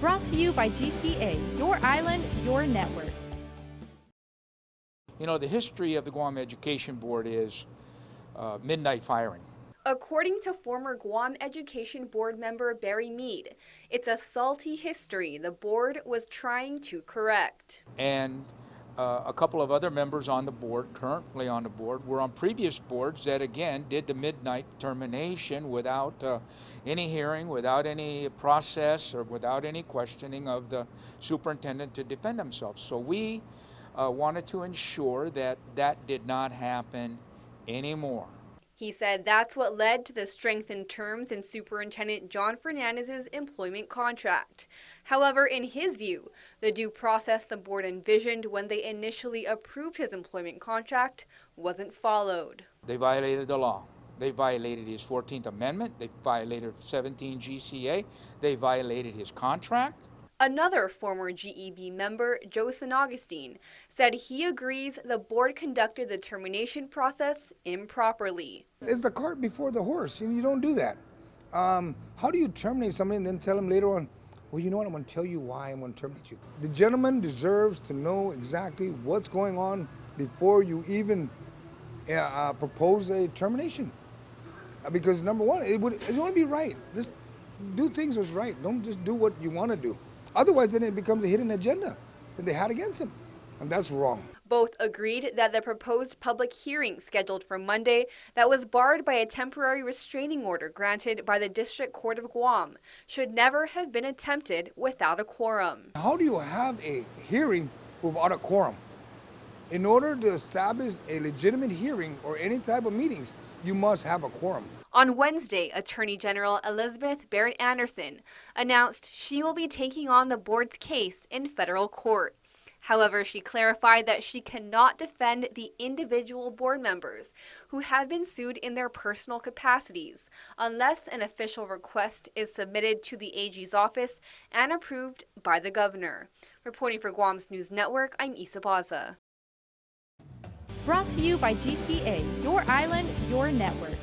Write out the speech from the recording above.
Brought to you by GTA, your island, your network. You know, the history of the Guam Education Board is midnight firing. According to former Guam Education Board member Barry Mead, it's a salty history the board was trying to correct. And a couple of other members on the board, currently on the board, were on previous boards that, again, did the midnight termination without any hearing, without any process, or without any questioning of the superintendent to defend himself. So we wanted to ensure that that did not happen anymore. He said that's what led to the strengthened terms in Superintendent John Fernandez's employment contract. However, in his view, the due process the board envisioned when they initially approved his employment contract wasn't followed. They violated the law. They violated his 14th Amendment. They violated 17 GCA. They violated his contract. Another former GEB member, Josan Augustine, said he agrees the board conducted the termination process improperly. It's the cart before the horse, and you don't do that. How do you terminate somebody and then tell them later on, well, you know what, I'm going to tell you why I'm going to terminate you. The gentleman deserves to know exactly what's going on before you even propose a termination. Because number one, you want to be right. Just do things what's right. Don't just do what you want to do. Otherwise, then it becomes a hidden agenda that they had against him, and that's wrong. Both agreed that the proposed public hearing scheduled for Monday that was barred by a temporary restraining order granted by the District Court of Guam should never have been attempted without a quorum. How do you have a hearing without a quorum? In order to establish a legitimate hearing or any type of meetings, you must have a quorum. On Wednesday, Attorney General Elizabeth Barrett Anderson announced she will be taking on the board's case in federal court. However, she clarified that she cannot defend the individual board members who have been sued in their personal capacities unless an official request is submitted to the AG's office and approved by the governor. Reporting for Guam's News Network, I'm Isa Baza. Brought to you by GTA, your island, your network.